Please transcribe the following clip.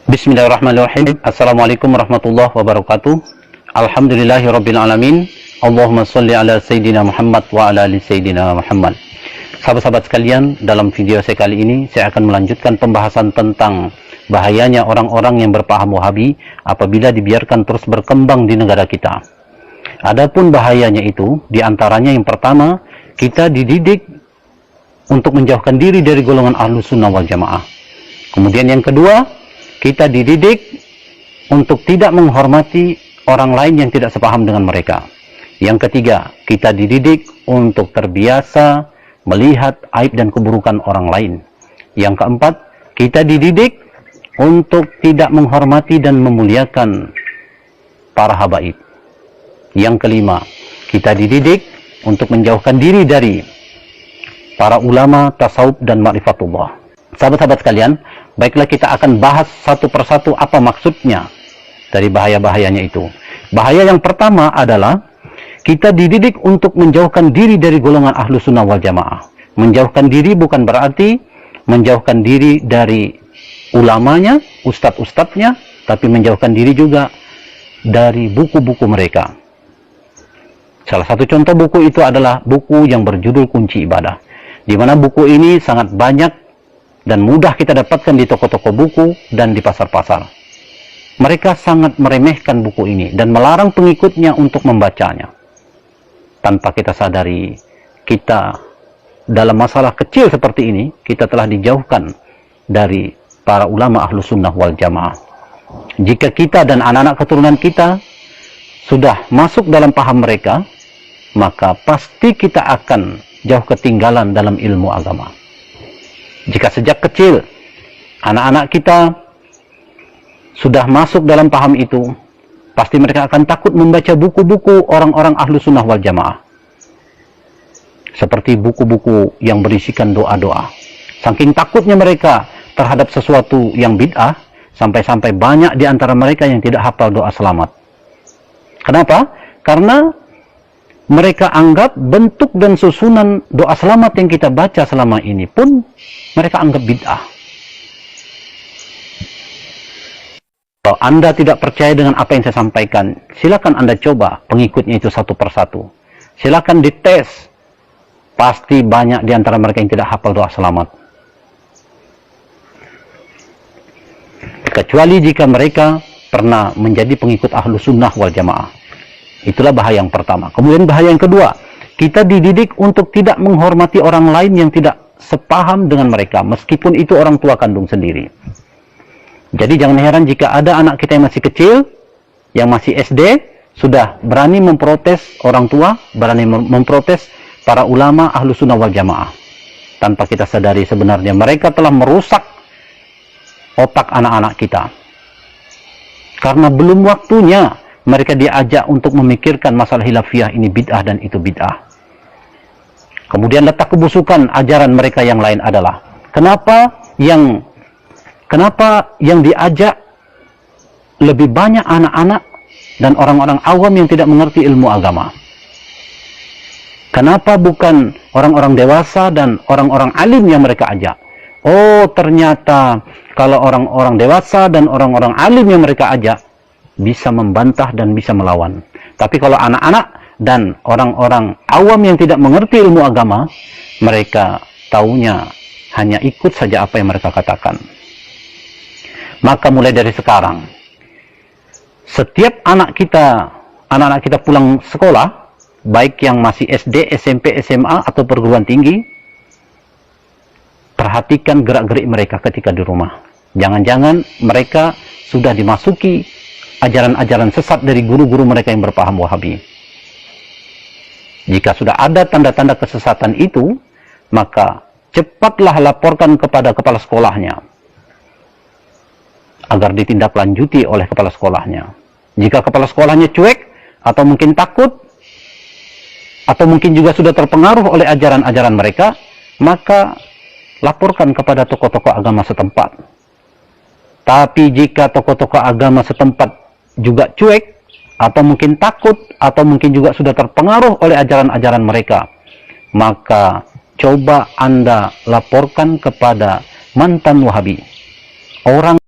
Bismillahirrahmanirrahim. Assalamualaikum warahmatullahi wabarakatuh. Alhamdulillahirrabbilalamin. Allahumma salli ala Sayyidina Muhammad wa ala ali Sayyidina Muhammad. Sahabat-sahabat sekalian, dalam video saya kali ini saya akan melanjutkan pembahasan tentang bahayanya orang-orang yang berpaham Wahabi apabila dibiarkan terus berkembang di negara kita. Adapun bahayanya itu, diantaranya yang pertama, kita dididik untuk menjauhkan diri dari golongan Ahlus Sunnah wal Jamaah. Kemudian yang kedua, kita dididik untuk tidak menghormati orang lain yang tidak sepaham dengan mereka. Yang ketiga, kita dididik untuk terbiasa melihat aib dan keburukan orang lain. Yang keempat, kita dididik untuk tidak menghormati dan memuliakan para habaib. Yang kelima, kita dididik untuk menjauhkan diri dari para ulama, tasawuf, dan ma'rifatullah. Sahabat-sahabat sekalian, baiklah kita akan bahas satu persatu apa maksudnya dari bahaya-bahayanya itu. Bahaya yang pertama adalah kita dididik untuk menjauhkan diri dari golongan Ahlus Sunnah wal Jamaah. Menjauhkan diri bukan berarti menjauhkan diri dari ulamanya, ustadz-ustadznya, tapi menjauhkan diri juga dari buku-buku mereka. Salah satu contoh buku itu adalah buku yang berjudul Kunci Ibadah, di mana buku ini sangat banyak dan mudah kita dapatkan di toko-toko buku dan di pasar-pasar. Mereka sangat meremehkan buku ini dan melarang pengikutnya untuk membacanya. Tanpa kita sadari, kita dalam masalah kecil seperti ini, kita telah dijauhkan dari para ulama Ahlus Sunnah wal Jamaah. Jika kita dan anak-anak keturunan kita sudah masuk dalam paham mereka, maka pasti kita akan jauh ketinggalan dalam ilmu agama. Jika sejak kecil anak-anak kita sudah masuk dalam paham itu, pasti mereka akan takut membaca buku-buku orang-orang Ahlus Sunnah wal Jamaah, seperti buku-buku yang berisikan doa-doa. Saking takutnya mereka terhadap sesuatu yang bid'ah, sampai-sampai banyak di antara mereka yang tidak hafal doa selamat. Kenapa? Karena mereka anggap bentuk dan susunan doa selamat yang kita baca selama ini pun mereka anggap bid'ah. Kalau Anda tidak percaya dengan apa yang saya sampaikan, silakan Anda coba pengikutnya itu satu persatu. Silakan dites. Pasti banyak di antara mereka yang tidak hafal doa selamat. Kecuali jika mereka pernah menjadi pengikut Ahlus Sunnah wal Jamaah. Itulah bahaya yang pertama. Kemudian bahaya yang kedua, kita dididik untuk tidak menghormati orang lain yang tidak sepaham dengan mereka, meskipun itu orang tua kandung sendiri. Jadi jangan heran jika ada anak kita yang masih kecil, yang masih SD, sudah berani memprotes orang tua, berani memprotes para ulama Ahlus Sunnah wal Jamaah. Tanpa kita sadari sebenarnya mereka telah merusak otak anak-anak kita. Karena belum waktunya mereka diajak untuk memikirkan masalah hilafiyah ini bid'ah dan itu bid'ah. Kemudian letak kebusukan ajaran mereka yang lain adalah kenapa yang diajak lebih banyak anak-anak dan orang-orang awam yang tidak mengerti ilmu agama. Kenapa bukan orang-orang dewasa dan orang-orang alim yang mereka ajak? Oh, ternyata kalau orang-orang dewasa dan orang-orang alim yang mereka ajak bisa membantah dan bisa melawan. Tapi kalau anak-anak dan orang-orang awam yang tidak mengerti ilmu agama, mereka taunya hanya ikut saja apa yang mereka katakan. Maka mulai dari sekarang, setiap anak-anak kita pulang sekolah, baik yang masih SD, SMP, SMA, atau perguruan tinggi, perhatikan gerak-gerik mereka ketika di rumah. Jangan-jangan mereka sudah dimasuki ajaran-ajaran sesat dari guru-guru mereka yang berpaham Wahabi. Jika sudah ada tanda-tanda kesesatan itu, maka cepatlah laporkan kepada kepala sekolahnya agar ditindaklanjuti oleh kepala sekolahnya. Jika kepala sekolahnya cuek atau mungkin takut atau mungkin juga sudah terpengaruh oleh ajaran-ajaran mereka, maka laporkan kepada tokoh-tokoh agama setempat. Tapi jika tokoh-tokoh agama setempat juga cuek, atau mungkin takut, atau mungkin juga sudah terpengaruh oleh ajaran-ajaran mereka, maka coba Anda laporkan kepada mantan Wahabi. Orang